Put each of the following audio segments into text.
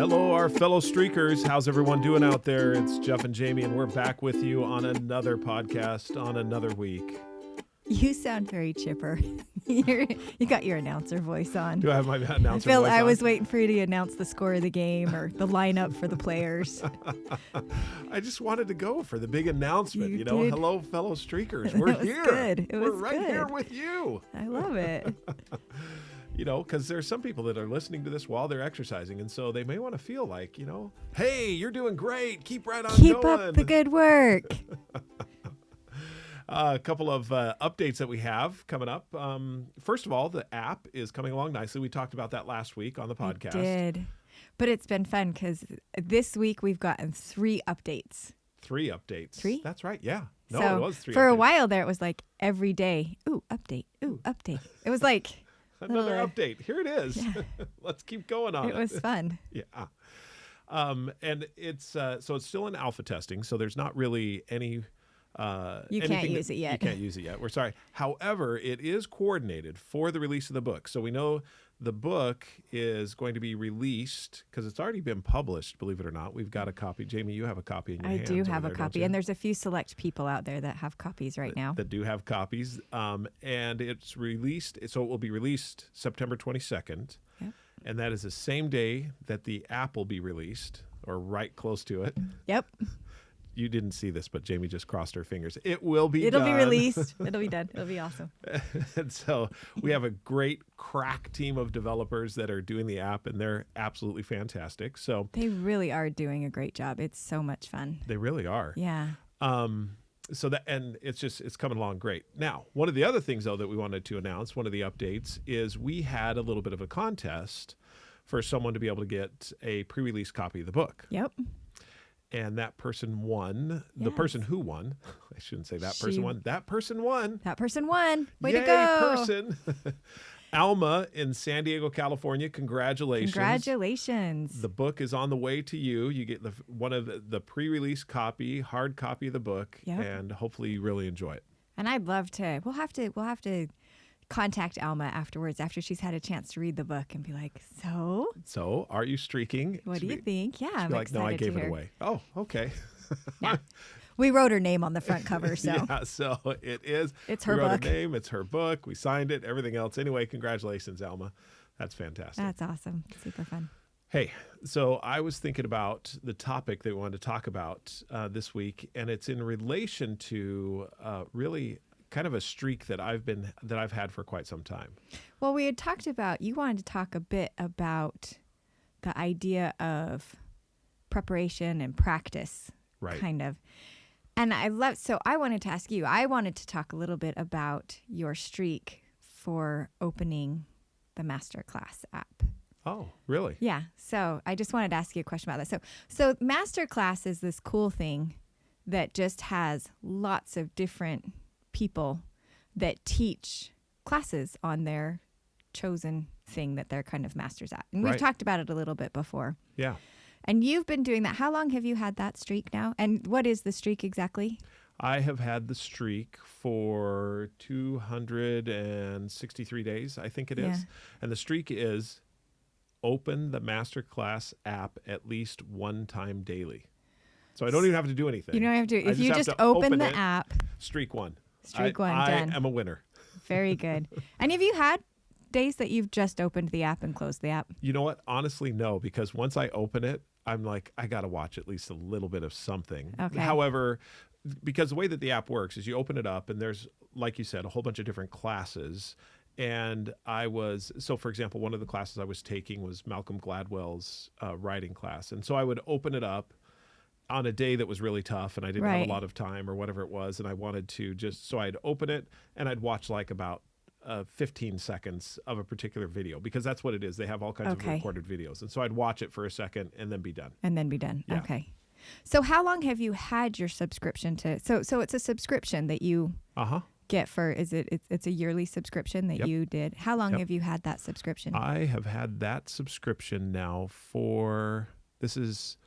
Hello, our fellow streakers. How's everyone doing out there? It's Jeff and Jamie, and we're back with you on another podcast on another week. You sound very chipper. You got your announcer voice on. Do I have my announcer voice on? I was waiting for you to announce the score of the game or the lineup for the players. I just wanted to go for the big announcement. You you know, did. Hello, fellow streakers. We're It was here. good. It We're was right good. here with you. I love it. You know, because there's some people that are listening to this while they're exercising, and so they may want to feel like, you know, hey, you're doing great. Keep right on Keep going. up the good work. A couple of updates that we have coming up. First of all, the app is coming along nicely. We talked about that last week on the podcast. We did. But it's been fun because this week we've gotten 3 updates. 3 updates. 3? That's right. Yeah. No, So it was 3 for a updates. while there, it was like every day, ooh, update, ooh, update. It was like Another little- update. Here it is. Yeah. Let's keep going on it. It was fun. Yeah. And it's so it's still in alpha testing, so there's not really any You can't use it yet. You can't use it yet. We're sorry. However, it is coordinated for the release of the book. So we know the book is going to be released because it's already been published, believe it or not. We've got a copy. Jamie, you have a copy in your I hands. do over have a there, don't copy, you? and there's a few select people out there that have copies right now. That do have copies. And it's released, so it will be released September 22nd. Yep. And that is the same day that the app will be released, or right close to it. Yep. You didn't see this, but Jamie just crossed her fingers. It will be It'll done. be released. It'll be done. It'll be awesome. And so we have a great crack team of developers that are doing the app, and they're absolutely fantastic. So They really are doing a great job. It's so much fun. they really are. Yeah. So that, and it's coming along great. Now, one of the other things though that we wanted to announce, one of the updates, is we had a little bit of a contest for someone to be able to get a pre-release copy of the book. Yep. And that person won. The Yes. person who won, I shouldn't say that She- person won. That person won. That person won. Way Yay, to go. person. Alma in San Diego, California. Congratulations. Congratulations. The book is on the way to you. You get one of the pre-release copy, hard copy of the book, Yep. and hopefully you really enjoy it. And I'd love to. We'll have to contact Alma afterwards after she's had a chance to read the book and be like, so So, are you streaking? what do you think? Yeah, I'm Be like, no, I excited gave to it hear. away. Oh, okay. Yeah. We wrote her name on the front cover, so Yeah, so it is. It's We her wrote book. her name. It's her book. We signed it. Everything else. Anyway, congratulations, Alma. That's fantastic. that's awesome. Super fun. Hey, so I was thinking about the topic that we wanted to talk about this week, and it's in relation to really kind of a streak that I've had for quite some time. Well, we had talked about, you wanted to talk a bit about the idea of preparation and practice, Right. kind of. And so I wanted to ask you, I wanted to talk a little bit about your streak for opening the Masterclass app. Oh, really? Yeah. So I just wanted to ask you a question about that. So Masterclass is this cool thing that just has lots of different people that teach classes on their chosen thing that they're kind of masters at. And we've Right. talked about it a little bit before. Yeah. And you've been doing that. How long have you had that streak now? And what is the streak exactly? I have had the streak for 263 days, I think it is. Yeah. And the streak is open the Masterclass app at least one time daily. So I don't even have to do anything. You don't have to. I If you have just to open the it. app, Streak one. Streak one, I done. am a winner. very good. And have you had days that you've just opened the app and closed the app? You know what? Honestly, no, because once I open it, I'm like, I got to watch at least a little bit of something. Okay. However, because the way that the app works is you open it up and there's, like you said, a whole bunch of different classes. And so for example, one of the classes I was taking was Malcolm Gladwell's writing class. And so I would open it up on a day that was really tough and I didn't have Right. a lot of time or whatever it was. And I wanted to so I'd open it and I'd watch like about 15 seconds of a particular video, because that's what it is. They have all kinds of Okay. recorded videos. And so I'd watch it for a second and then be done. And then be done. Yeah. Okay. So how long have you had your subscription to? So it's a subscription that you Uh-huh. get for, it's a yearly subscription that Yep. you did. How long Yep. have you had that subscription? I have had that subscription now this is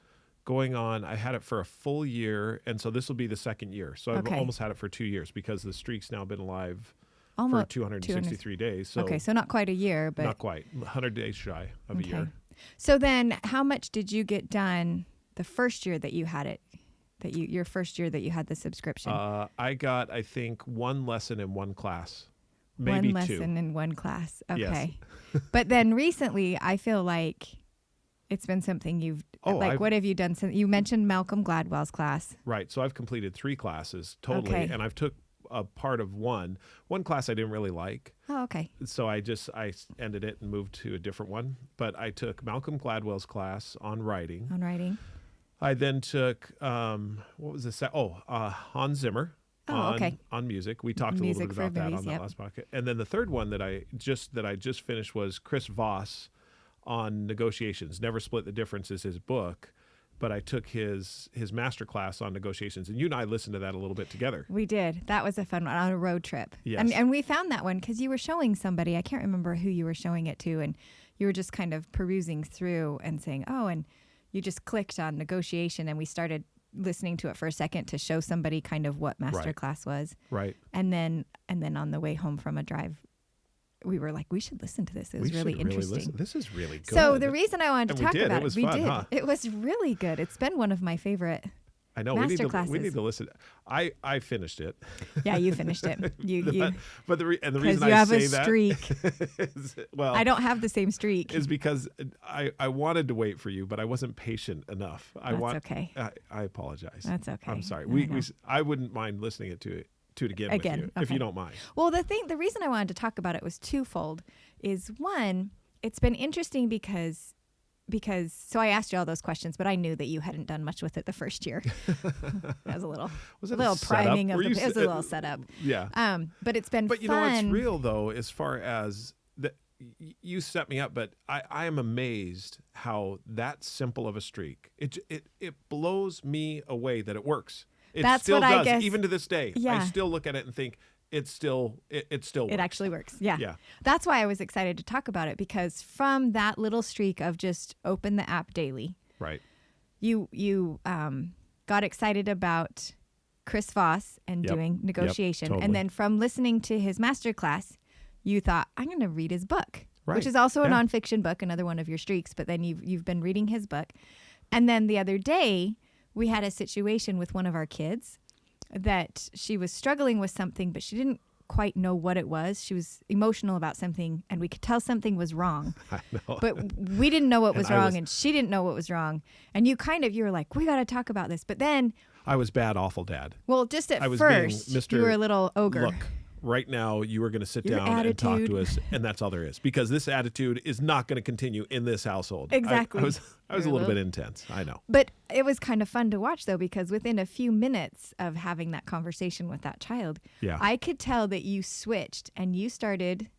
going on, I had it for a full year, and so this will be the second year. So I've Okay. almost had it for 2 years because the streak's now been alive Almost for 263 days. So okay, so not quite a year, but not quite, 100 days shy of a year. So then how much did you get done the first year that you had it? Your first year that you had the subscription? I got, I think, one lesson in one class. Maybe one two. lesson in one class. Yes. Okay. But then recently, I feel like it's been something you've what have you done since you mentioned Malcolm Gladwell's class? Right. So I've completed 3 classes totally, Okay. and I've took a part of one. One class I didn't really like. Oh, okay. So I ended it and moved to a different one. But I took Malcolm Gladwell's class on writing. On writing. I then took what was this? Hans Zimmer. Oh, okay. On music. We talked Music a little bit about movies, that on that last podcast. And then the third one that I just finished was Chris Voss on negotiations. Never Split the Difference is his book, but I took his master class on negotiations, and you and I listened to that a little bit together. We did. That was a fun one on a road trip. Yes. And we found that one because you were showing somebody. I can't remember who you were showing it to, and you were just kind of perusing through and saying, "Oh," and you just clicked on negotiation, and we started listening to it for a second to show somebody kind of what master class was. Right. And then on the way home from a drive, we were like, we should listen to this. It was really interesting. This is really good. So the reason I wanted to talk about it was we fun, did. huh? It was really good. It's been one of my favorite. I know we need to listen. I finished it. Yeah, you finished it. But the reason you I have say a streak. that is, well, I don't have the same streak. Is because I wanted to wait for you, but I wasn't patient enough. Okay. I apologize. That's okay. I'm sorry. No, I wouldn't mind listening to it again with you, okay. if you don't mind. Well, the reason I wanted to talk about it was twofold. Is one, it's been interesting because so I asked you all those questions, but I knew that you hadn't done much with it the first year. That was a little priming of it was a little setup. Yeah. But it's been But fun. you know what's real though, as far as you set me up, but I am amazed how that simple of a streak. It blows me away that it works. That's still what does, I guess. even to this day. Yeah. I still look at it and think it still works. It actually works. Yeah. Yeah. That's why I was excited to talk about it, because from that little streak of just open the app daily. Right. You got excited about Chris Voss and doing negotiation. Yep, totally. And then from listening to his masterclass, you thought, I'm going to read his book, right. which is also a nonfiction book, another one of your streaks. But then you've been reading his book. And then the other day, we had a situation with one of our kids that she was struggling with something, but she didn't quite know what it was. She was emotional about something, and we could tell something was wrong. I know. But we didn't know what was wrong, and she didn't know what was wrong. And you were like, we got to talk about this. But then I was bad, awful dad. well, just at I was first, being Mr. you were a little ogre. Look, right now you are going to sit Your down and talk attitude. to us, and that's all there is. Because this attitude is not going to continue in this household. Exactly. I was a little bit intense. I know. But it was kind of fun to watch, though, because within a few minutes of having that conversation with that child, I could tell that you switched and you started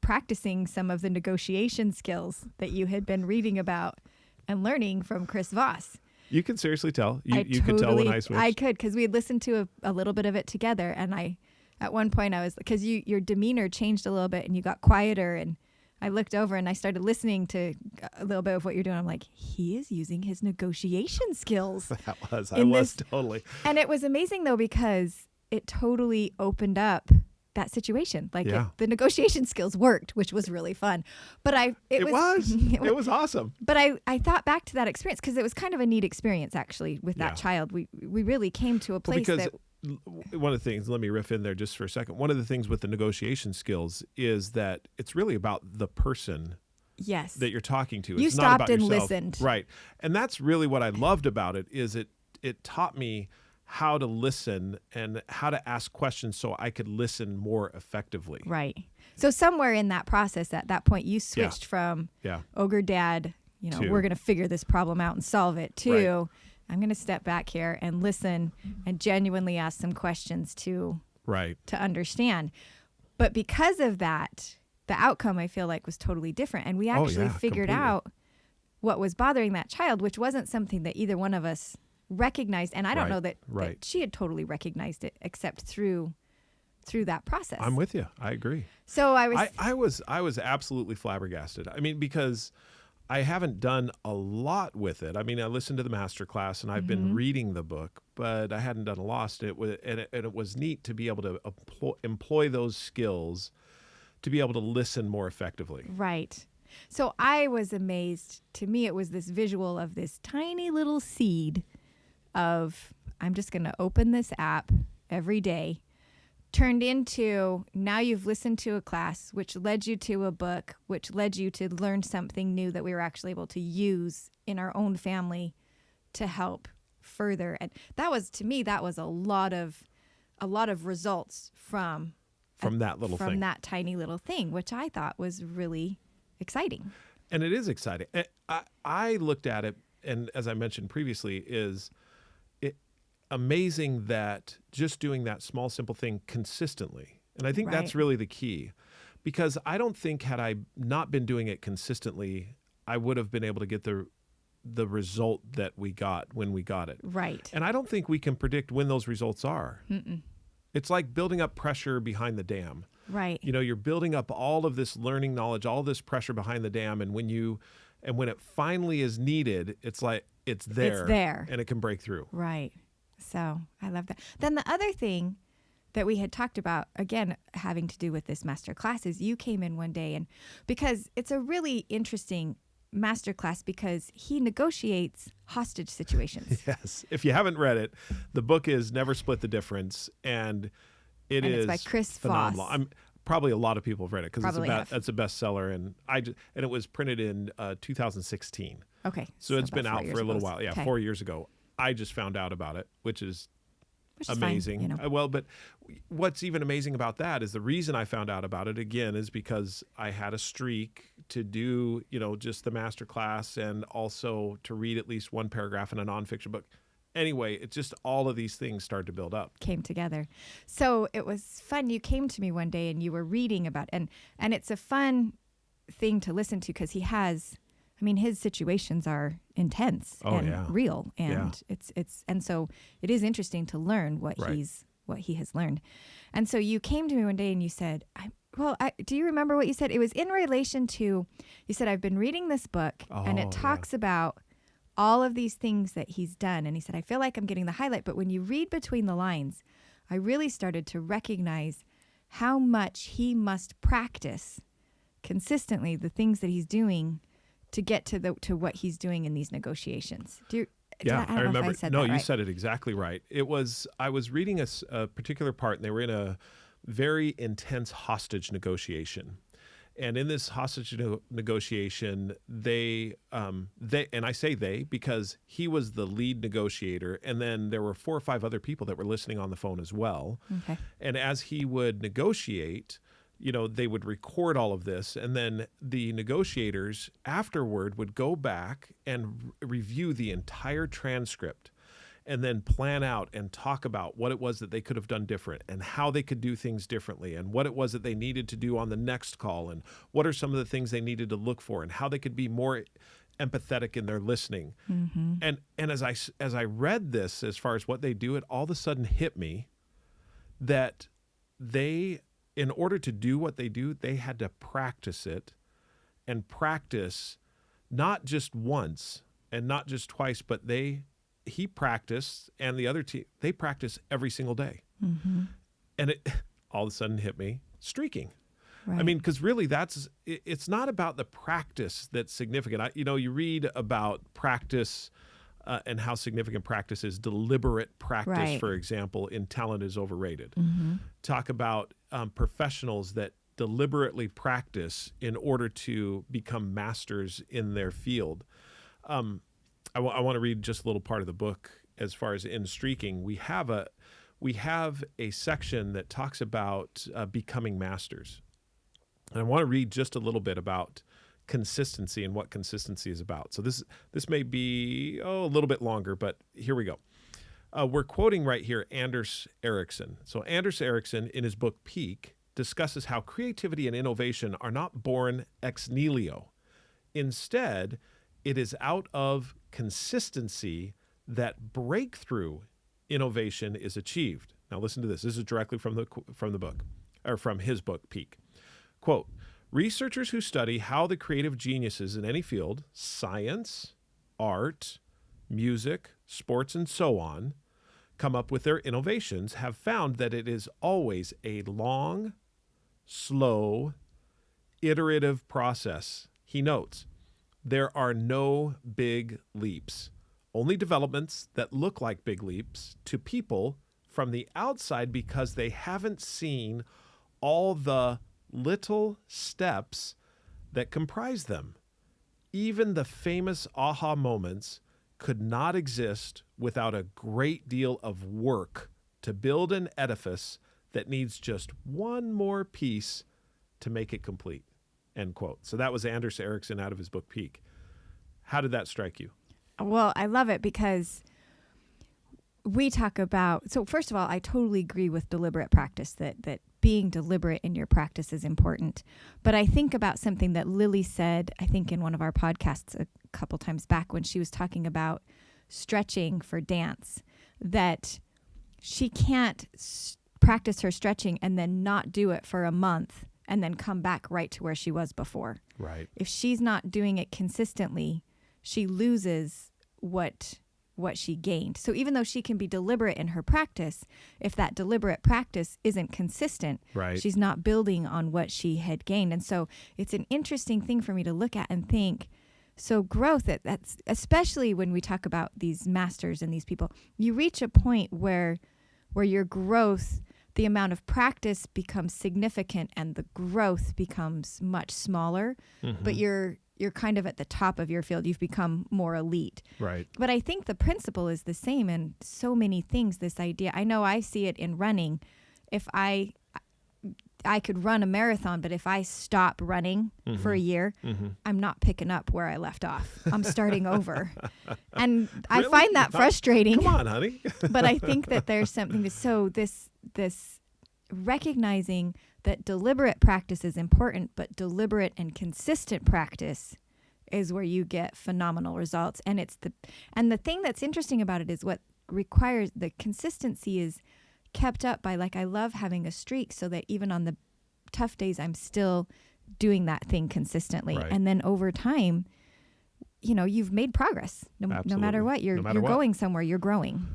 practicing some of the negotiation skills that you had been reading about and learning from Chris Voss. You can seriously tell. You could tell when I switched. I could, because we had listened to a little bit of it together, and at one point I was, because your demeanor changed a little bit and you got quieter, and I looked over and I started listening to a little bit of what you're doing. I'm like, he is using his negotiation skills. I was totally. And it was amazing though, because it totally opened up that situation. Like the negotiation skills worked, which was really fun. But it was awesome. But I thought back to that experience, because it was kind of a neat experience actually with that child. We really came to a place that. One of the things, let me riff in there just for a second. One of the things with the negotiation skills is that it's really about the person that you're talking to. You it's not stopped about and yourself. listened. Right. And that's really what I loved about it, is it taught me how to listen and how to ask questions so I could listen more effectively. Right. So somewhere in that process, at that point, you switched from ogre dad, we're going to figure this problem out and solve it, to I'm going to step back here and listen and genuinely ask some questions to understand. But because of that, the outcome, I feel like, was totally different. And we actually figured out what was bothering that child, which wasn't something that either one of us recognized. And I don't know that she had totally recognized it, except through that process. I'm with you. I agree. So I was absolutely flabbergasted. I mean, because I haven't done a lot with it. I mean, I listened to the master class and I've been reading the book, but I hadn't done a lot. And it was neat to be able to employ those skills to be able to listen more effectively. Right. So I was amazed. To me, it was this visual of this tiny little seed of, I'm just going to open this app every day, turned into, now you've listened to a class, which led you to a book, which led you to learn something new that we were actually able to use in our own family to help further. And that was, to me, that was a lot of results from that little thing. From that tiny little thing, which I thought was really exciting. And it is exciting. I looked at it, and as I mentioned previously, is it amazing that just doing that small, simple thing consistently. And I think that's really the key, because I don't think had I not been doing it consistently, I would have been able to get the result that we got when we got it. Right. And I don't think we can predict when those results are. Mm-mm. It's like building up pressure behind the dam. Right. You know, you're building up all of this learning knowledge, all this pressure behind the dam, and when it finally is needed, it's like it's there. It's there. And it can break through. Right. So I love that. Then the other thing that we had talked about, again, having to do with this master class, is you came in one day, and because it's a really interesting master class, because he negotiates hostage situations. Yes. If you haven't read it, the book is Never Split the Difference, and it's by Chris phenomenal. Voss. Probably a lot of people have read it because Probably it's a bestseller, and it was printed in 2016. Okay. So it's been out for a little while. Yeah, okay. 4 years ago. I just found out about it, which is amazing. Fine, you know. Well, but what's even amazing about that is the reason I found out about it, again, is because I had a streak to do, just the master class and also to read at least one paragraph in a nonfiction book. Anyway, it's just all of these things started to build up. Came together. So it was fun. You came to me one day and you were reading about, and it's a fun thing to listen to, because he has, his situations are intense and real, and it's and so it is interesting to learn what he has learned. And so you came to me one day and you said, do you remember what you said? It was in relation to, you said, I've been reading this book and it talks about all of these things that he's done. And he said, I feel like I'm getting the highlight, but when you read between the lines, I really started to recognize how much he must practice consistently the things that he's doing to get to what he's doing in these negotiations. I remember. You right. said it exactly right. I was reading a particular part, and they were in a very intense hostage negotiation. And in this hostage negotiation, they and I say they because he was the lead negotiator, and then there were 4 or 5 other people that were listening on the phone as well. Okay. And as he would negotiate, they would record all of this, and then the negotiators afterward would go back and review the entire transcript, and then plan out and talk about what it was that they could have done different and how they could do things differently and what it was that they needed to do on the next call and what are some of the things they needed to look for and how they could be more empathetic in their listening. Mm-hmm. And as I read this, as far as what they do, it all of a sudden hit me that they, in order to do what they do, they had to practice it, and practice not just once and not just twice, but he practiced, and the other team, they practice every single day. Mm-hmm. And it all of a sudden hit me, streaking. Right. Because really it's not about the practice that's significant. You read about practice and how significant practice is. Deliberate practice, for example, in talent is overrated. Mm-hmm. Talk about professionals that deliberately practice in order to become masters in their field. I want to read just a little part of the book. As far as in Streaking, we have a section that talks about becoming masters. And I want to read just a little bit about consistency and what consistency is about. So this may be a little bit longer, but here we go. We're quoting right here Anders Ericsson. So Anders Ericsson, in his book Peak, discusses how creativity and innovation are not born ex nihilo. Instead, it is out of consistency that breakthrough innovation is achieved. Now listen to this. This is directly from the book, or from his book, Peak. Quote, researchers who study how the creative geniuses in any field, science, art, music, sports, and so on, come up with their innovations have found that it is always a long, slow, iterative process. He notes, there are no big leaps, only developments that look like big leaps to people from the outside because they haven't seen all the little steps that comprise them. Even the famous aha moments could not exist without a great deal of work to build an edifice that needs just one more piece to make it complete. End quote. So that was Anders Ericsson out of his book Peak. How did that strike you? Well, I love it because we talk about, so first of all, I totally agree with deliberate practice, that being deliberate in your practice is important. But I think about something that Lily said, I think in one of our podcasts a couple times back when she was talking about stretching for dance, that she can't practice her stretching and then not do it for a month and then come back right to where she was before. Right. If she's not doing it consistently, she loses what she gained. So even though she can be deliberate in her practice, if that deliberate practice isn't consistent, Right. she's not building on what she had gained. And so it's an interesting thing for me to look at and think, so growth, that's especially when we talk about these masters and these people, you reach a point where your growth, the amount of practice becomes significant and the growth becomes much smaller, but you're kind of at the top of your field. You've become more elite. Right. But I think the principle is the same in so many things, this idea. I know I see it in running. If I could run a marathon, but if I stop running for a year, I'm not picking up where I left off. I'm starting over. And I Really? find that frustrating. Come on, honey. But I think that there's something to, so this recognizing that deliberate practice is important, but deliberate and consistent practice is where you get phenomenal results. And the thing that's interesting about it is what requires the consistency is kept up by, like, I love having a streak so that even on the tough days, I'm still doing that thing consistently. Right. And then over time, you've made progress. No matter what, you're going somewhere, you're growing.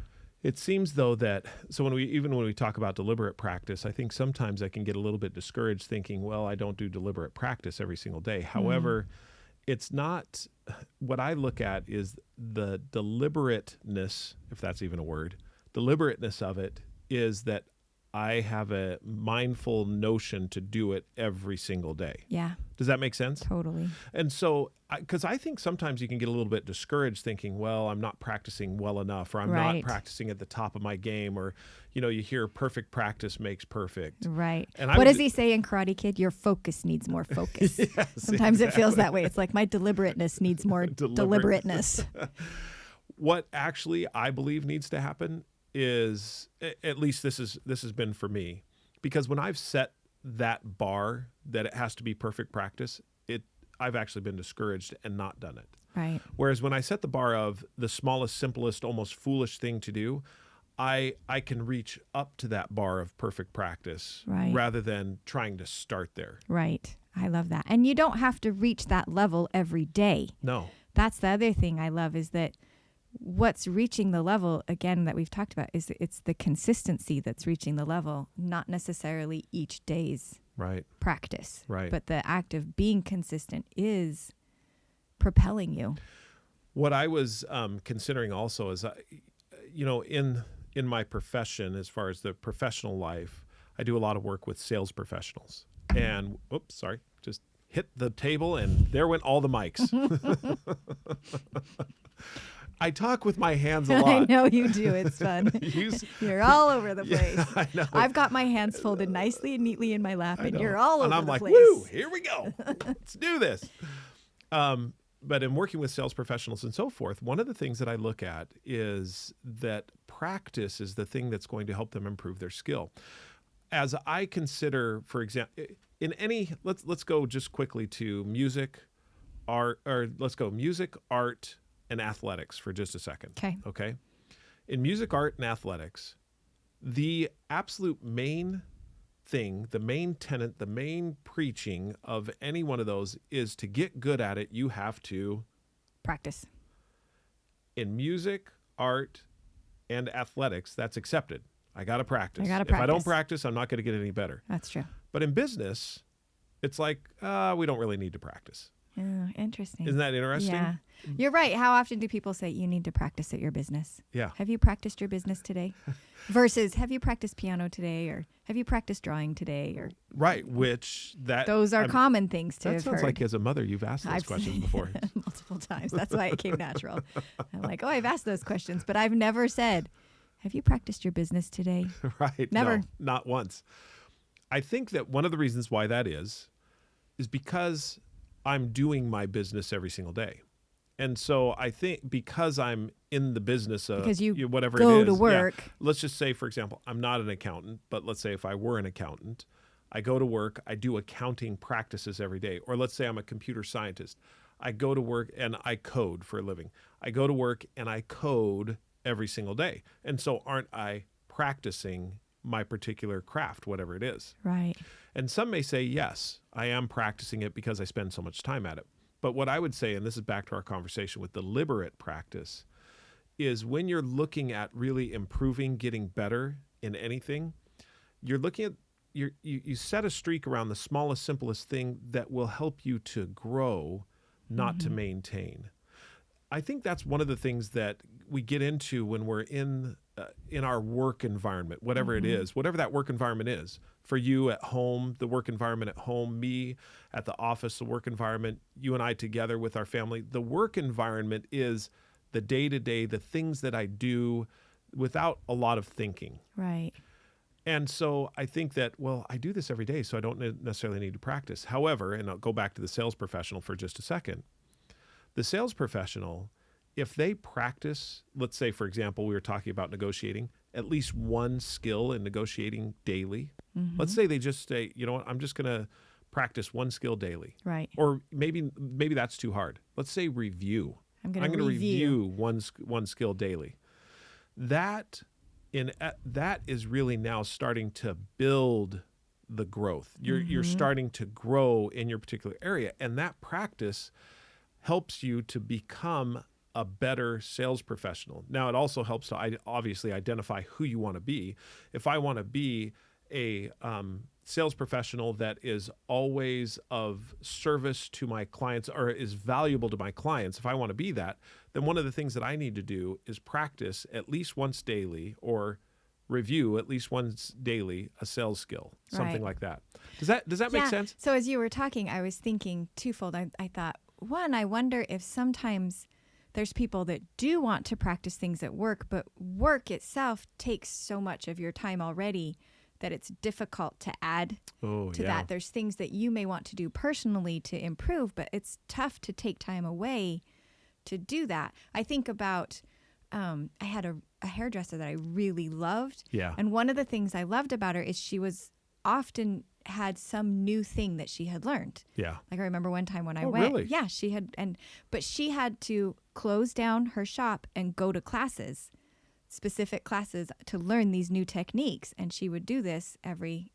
It seems, though, that so when we talk about deliberate practice, I think sometimes I can get a little bit discouraged thinking, well, I don't do deliberate practice every single day. However, it's not, what I look at is the deliberateness, if that's even a word, deliberateness of it is that I have a mindful notion to do it every single day. Yeah. Does that make sense? Totally. And so, because I think sometimes you can get a little bit discouraged thinking, well, I'm not practicing well enough, or I'm not practicing at the top of my game, or, you hear perfect practice makes perfect. Right. And what does he say in Karate Kid? Your focus needs more focus. Yes, Sometimes it feels that way. It's like my deliberateness needs more deliberateness. What actually I believe needs to happen is, at least this has been for me, because when I've set that bar that it has to be perfect practice, I've actually been discouraged and not done it. Right. Whereas when I set the bar of the smallest, simplest, almost foolish thing to do, I can reach up to that bar of perfect practice rather than trying to start there. Right. I love that. And you don't have to reach that level every day. No. That's the other thing I love, is that what's reaching the level, again, that we've talked about, is it's the consistency that's reaching the level, not necessarily each day's practice. Right. But the act of being consistent is propelling you. What I was considering also is, in my profession, as far as the professional life, I do a lot of work with sales professionals. And, just hit the table and there went all the mics. I talk with my hands a lot. I know you do. It's fun. You're all over the place. Yeah, I know. I've got my hands folded nicely and neatly in my lap, and you're all over the place. And I'm like, woo, here we go. Let's do this. But in working with sales professionals and so forth, one of the things that I look at is that practice is the thing that's going to help them improve their skill. As I consider, for example, in any, let's go just quickly to music, art, and athletics for just a second. Okay. In music, art, and athletics, the absolute main thing, the main tenet, the main preaching of any one of those is to get good at it, you have to practice. In music, art, and athletics, that's accepted. I got to practice. If I don't practice, I'm not going to get any better. That's true. But in business, it's like, we don't really need to practice. Oh, interesting. Isn't that interesting? Yeah. You're right. How often do people say you need to practice at your business? Yeah. Have you practiced your business today? Versus have you practiced piano today, or have you practiced drawing today, or Right, which that those are common things to that have sounds heard. like as a mother you've asked those I've questions seen before. multiple times. That's why it came natural. I'm like, oh, I've asked those questions, but I've never said, have you practiced your business today? Right. Never. No, not once. I think that one of the reasons why that is because I'm doing my business every single day. And so I think because I'm in the business of Because you whatever go it is, to work. yeah, let's just say, for example, I'm not an accountant, but let's say if I were an accountant, I go to work, I do accounting practices every day. Or let's say I'm a computer scientist. I go to work and I code for a living. I go to work and I code every single day. And so aren't I practicing my particular craft, whatever it is? Right. And some may say, yes, I am practicing it because I spend so much time at it. But what I would say, and this is back to our conversation with deliberate practice, is when you're looking at really improving, getting better in anything, you're looking at, you set a streak around the smallest, simplest thing that will help you to grow, not to maintain. I think that's one of the things that we get into when we're in our work environment, whatever it is, whatever that work environment is. For you at home, the work environment at home, me at the office, the work environment, you and I together with our family. The work environment is the day-to-day, the things that I do without a lot of thinking. Right. And so I think that, well, I do this every day, so I don't necessarily need to practice. However, and I'll go back to the sales professional for just a second. The sales professional, if they practice, let's say, for example, we were talking about negotiating, at least one skill in negotiating daily. Let's say they just say, you know what, I'm just going to practice one skill daily. Right. Or maybe that's too hard. Let's say review. I'm going to to review one skill daily. That is really now starting to build the growth. You're starting to grow in your particular area, and that practice helps you to become a better sales professional. Now, it also helps to obviously identify who you want to be. If I want to be a sales professional that is always of service to my clients or is valuable to my clients, if I want to be that, then one of the things that I need to do is practice at least once daily or review at least once daily a sales skill, something like that. Does that make sense? So as you were talking, I was thinking twofold. I thought, one, I wonder if sometimes there's people that do want to practice things at work, but work itself takes so much of your time already that it's difficult to add to that. There's things that you may want to do personally to improve, but it's tough to take time away to do that. I think about, I had a hairdresser that I really loved. Yeah. And one of the things I loved about her is she was often had some new thing that she had learned. Yeah. Like I remember one time when I went, really? yeah, but she had to close down her shop and go to classes, specific classes to learn these new techniques. And she would do this every,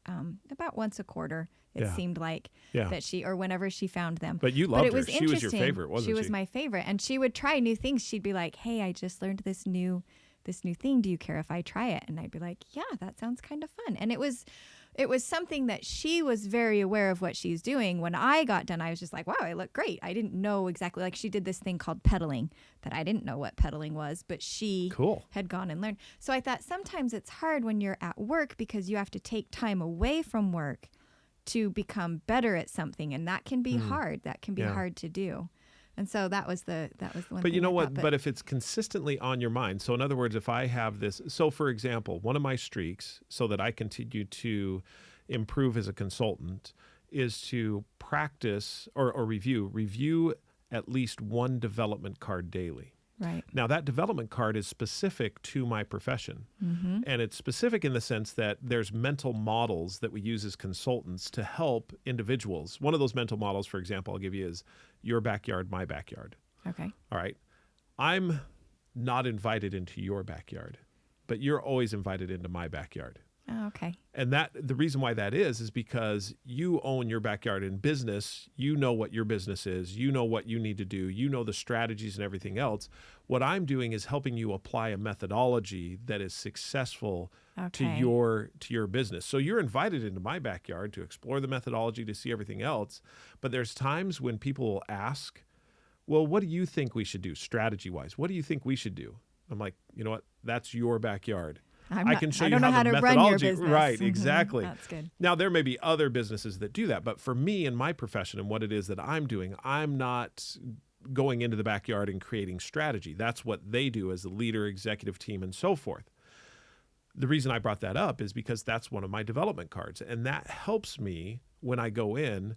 about once a quarter. It seemed like that or whenever she found them. But you loved it her. was She was your interesting. favorite, wasn't she? She was my favorite. And she would try new things. She'd be like, hey, I just learned this new thing. Do you care if I try it? And I'd be like, yeah, that sounds kind of fun. And it was something that she was very aware of what she's doing. When I got done, I was just like, wow, I look great. I didn't know exactly, like she did this thing called pedaling that I didn't know what pedaling was, but she had gone and learned. So I thought sometimes it's hard when you're at work because you have to take time away from work to become better at something. And that can be hard. That can be hard to do. And so that was the one. But you know what? But if it's consistently on your mind, so in other words, if I have this, so for example, one of my streaks, so that I continue to improve as a consultant, is to practice or review at least one development card daily. Right. Now, that development card is specific to my profession. And it's specific in the sense that there's mental models that we use as consultants to help individuals. One of those mental models, for example, I'll give you is your backyard, my backyard. Okay. All right. I'm not invited into your backyard, but you're always invited into my backyard. Oh, okay. And that the reason why that is because you own your backyard in business. You know what your business is. You know what you need to do. You know the strategies and everything else. What I'm doing is helping you apply a methodology that is successful to Okay. your business. So you're invited into my backyard to explore the methodology, to see everything else. But there's times when people will ask, well, what do you think we should do strategy-wise? What do you think we should do? I'm like, you know what? That's your backyard. I can show I you don't know how the to run your methodology. business. Right, Mhm. exactly. That's good. Now, there may be other businesses that do that, but for me and my profession and what it is that I'm doing, I'm not going into the backyard and creating strategy. That's what they do as the leader, executive team, and so forth. The reason I brought that up is because that's one of my development cards, and that helps me when I go in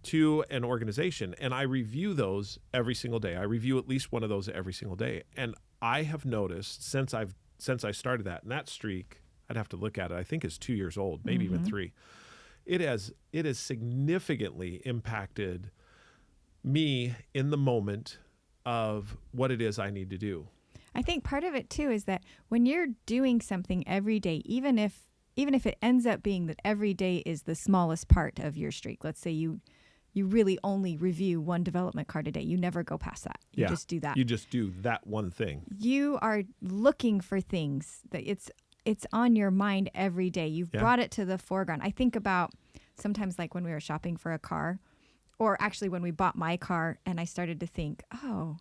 to an organization and I review those every single day. I review at least one of those every single day. And I have noticed since I started that, and that streak, I'd have to look at it, I think is 2 years old, maybe even 3. It has significantly impacted me in the moment of what it is I need to do. I think part of it too is that when you're doing something every day, even if it ends up being that every day is the smallest part of your streak, let's say you really only review one development card a day, you never go past that. You just do that. You just do that one thing. You are looking for things that it's on your mind every day. You've brought it to the foreground. I think about sometimes like when we were shopping for a car, or actually when we bought my car, and I started to think, oh,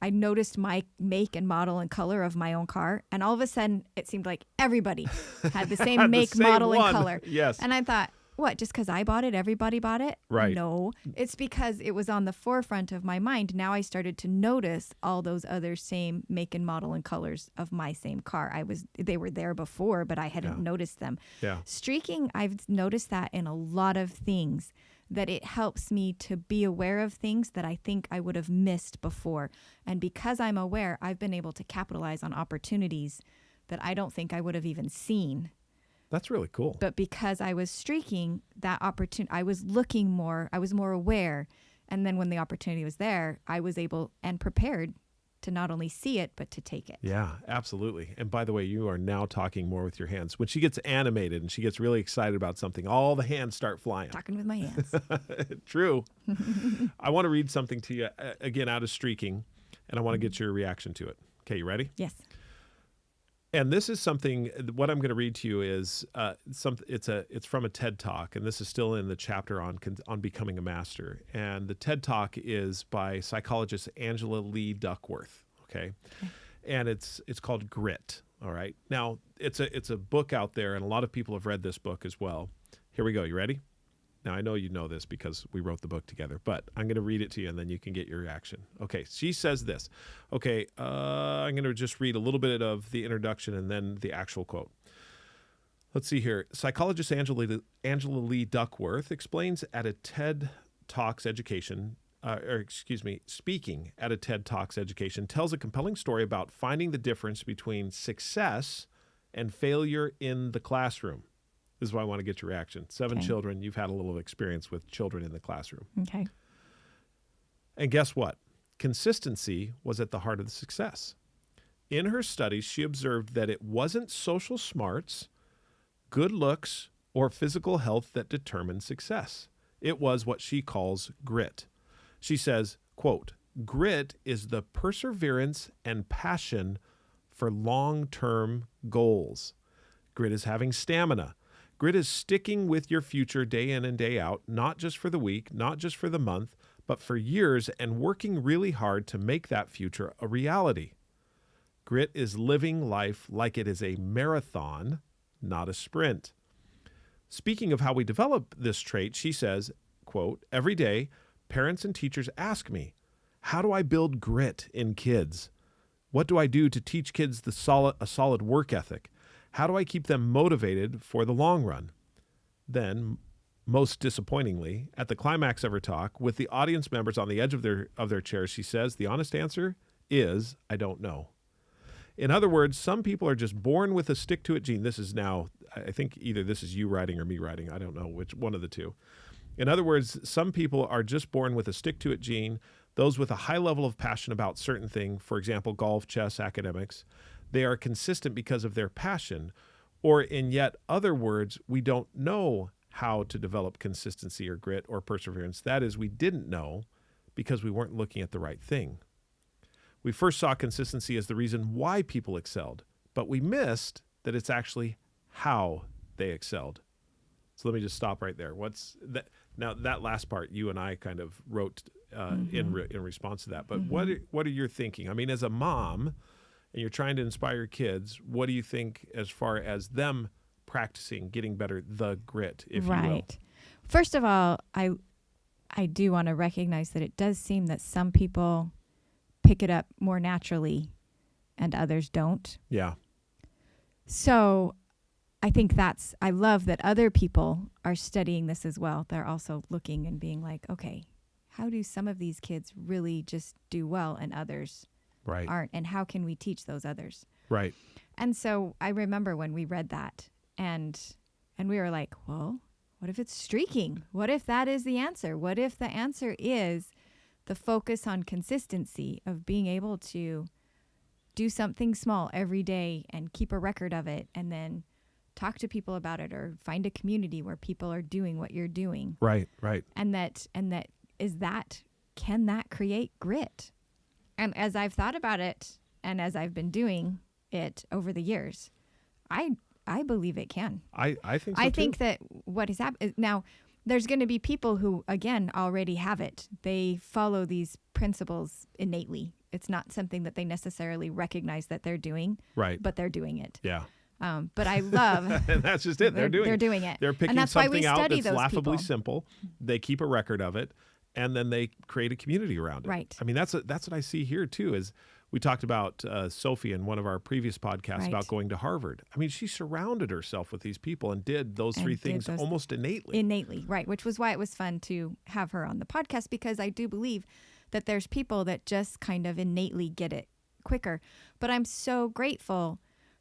I noticed my make and model and color of my own car. And all of a sudden it seemed like everybody had the same make, model, and color. Yes. And I thought, what, just because I bought it, everybody bought it? Right. No, it's because it was on the forefront of my mind. Now I started to notice all those other same make and model and colors of my same car. They were there before, but I hadn't noticed them. Yeah. Streaking, I've noticed that in a lot of things, that it helps me to be aware of things that I think I would have missed before. And because I'm aware, I've been able to capitalize on opportunities that I don't think I would have even seen. That's really cool. But because I was streaking, that opportunity, I was looking more, I was more aware. And then when the opportunity was there, I was able and prepared to not only see it, but to take it. Yeah, absolutely. And by the way, you are now talking more with your hands. When she gets animated and she gets really excited about something, all the hands start flying. Talking with my hands. True. I want to read something to you, again, out of Streaking, and I want to get your reaction to it. Okay, you ready? Yes. And this is something, what I'm going to read to you is it's from a TED Talk, and this is still in the chapter on becoming a master. And the TED Talk is by psychologist Angela Lee Duckworth, okay? And it's called Grit, all right? Now, it's a book out there, and a lot of people have read this book as well. Here we go. You ready? Now, I know you know this because we wrote the book together, but I'm going to read it to you, and then you can get your reaction. Okay, she says this. Okay, I'm going to just read a little bit of the introduction and then the actual quote. Let's see here. Psychologist Angela Lee Duckworth explains at a TED Talks education, speaking at a TED Talks education, tells a compelling story about finding the difference between success and failure in the classroom. This is why I want to get your reaction. 7 children, you've had a little experience with children in the classroom. Okay. And guess what? Consistency was at the heart of the success. In her studies, she observed that it wasn't social smarts, good looks, or physical health that determined success. It was what she calls grit. She says, quote, "Grit is the perseverance and passion for long-term goals. Grit is having stamina. Grit is sticking with your future day in and day out, not just for the week, not just for the month, but for years, and working really hard to make that future a reality. Grit is living life like it is a marathon, not a sprint." Speaking of how we develop this trait, she says, quote, "Every day, parents and teachers ask me, how do I build grit in kids? What do I do to teach kids a solid work ethic? How do I keep them motivated for the long run?" Then, most disappointingly, at the climax of her talk, with the audience members on the edge of their chairs, she says, the honest answer is, I don't know. In other words, some people are just born with a stick-to-it gene. This is now, I think either this is you writing or me writing. I don't know which one of the two. In other words, some people are just born with a stick-to-it gene. Those with a high level of passion about certain thing, for example, golf, chess, academics, they are consistent because of their passion, Or in yet other words, we don't know how to develop consistency or grit or perseverance. That is, we didn't know because we weren't looking at the right thing. We first saw consistency as the reason why people excelled, but we missed that it's actually how they excelled. So let me just stop right there. What's that? Now that last part, you and I kind of wrote in response to that. But what are you thinking? I mean, as a mom, and you're trying to inspire your kids, what do you think as far as them practicing getting better, the grit, if you will? Right. First of all, I do want to recognize that it does seem that some people pick it up more naturally and others don't. Yeah. So I think I love that other people are studying this as well. They're also looking and being like, okay, how do some of these kids really just do well and others aren't? And how can we teach those others? Right. And so I remember when we read that and we were like, well, what if it's streaking? What if that is the answer? What if the answer is the focus on consistency of being able to do something small every day and keep a record of it and then talk to people about it or find a community where people are doing what you're doing. Right. And can that create grit? And as I've thought about it and as I've been doing it over the years, I believe it can. I think so I too. think that what has happened now, there's going to be people who, again, already have it. They follow these principles innately. It's not something that they necessarily recognize that they're doing, but they're doing it. Yeah. But I love... and that's just it. They're doing it. They're picking and that's something why we out study that's those laughably people. simple. They keep a record of it, and then they create a community around it. Right. I mean, that's what I see here, too, is we talked about Sophie in one of our previous podcasts about going to Harvard. I mean, she surrounded herself with these people and did those three things almost innately. Innately, right, which was why it was fun to have her on the podcast, because I do believe that there's people that just kind of innately get it quicker. But I'm so grateful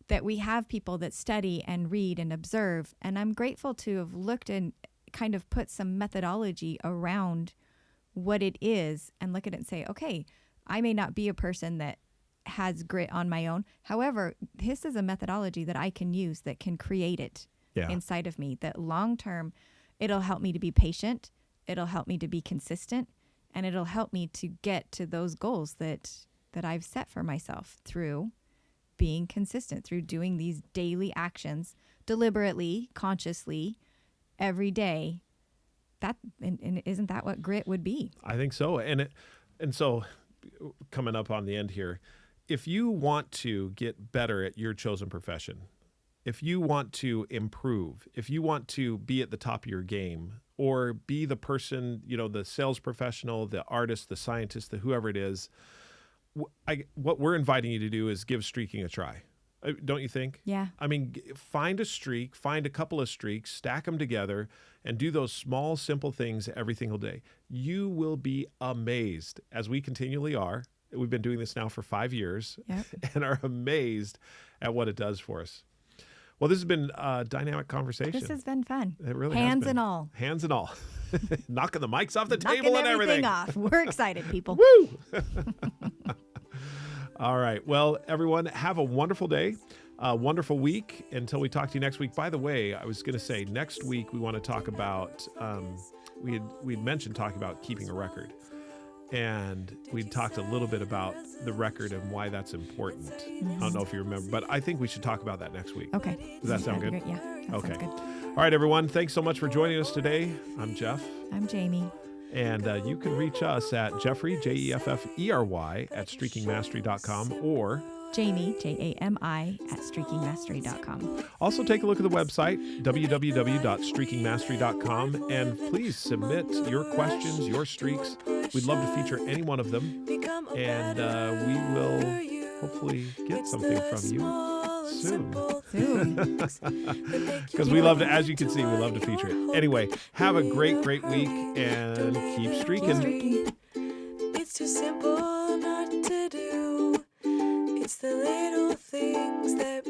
that we have people that study and read and observe, and I'm grateful to have looked and kind of put some methodology around what it is and look at it and say, okay, I may not be a person that has grit on my own. However, this is a methodology that I can use that can create it inside of me, that long term, it'll help me to be patient, it'll help me to be consistent, and it'll help me to get to those goals that I've set for myself through being consistent, through doing these daily actions deliberately, consciously, every day. And isn't that what grit would be? I think so. And so coming up on the end here, if you want to get better at your chosen profession, if you want to improve, if you want to be at the top of your game, or be the person, the sales professional, the artist, the scientist, the whoever it is, what we're inviting you to do is give streaking a try. Don't you think? Yeah. I mean, find a streak, find a couple of streaks, stack them together, and do those small, simple things every single day. You will be amazed, as we continually are. We've been doing this now for 5 years and are amazed at what it does for us. Well, this has been a dynamic conversation. This has been fun. It really Hands has been. and all. Hands and all. Knocking the mics off the Knocking table and everything. off. We're excited, people. Woo! All right. Well, everyone, have a wonderful day, a wonderful week until we talk to you next week. By the way, I was going to say next week we want to talk about, we'd mentioned talking about keeping a record. And we talked a little bit about the record and why that's important. I don't know if you remember, but I think we should talk about that next week. Okay. Does that sound good? Great. Yeah. That sounds good. All right, everyone. Thanks so much for joining us today. I'm Jeff. I'm Jamie. And you can reach us at Jeffrey, Jeffrey, at streakingmastery.com, or Jamie, Jami, at streakingmastery.com. Also, take a look at the website, www.streakingmastery.com, and please submit your questions, your streaks. We'd love to feature any one of them, and we will hopefully get something from you soon. Because we love to, as you can see, we love to feature it. Anyway, have a great, great week, and keep streaking. It's too simple not to do. It's the little things that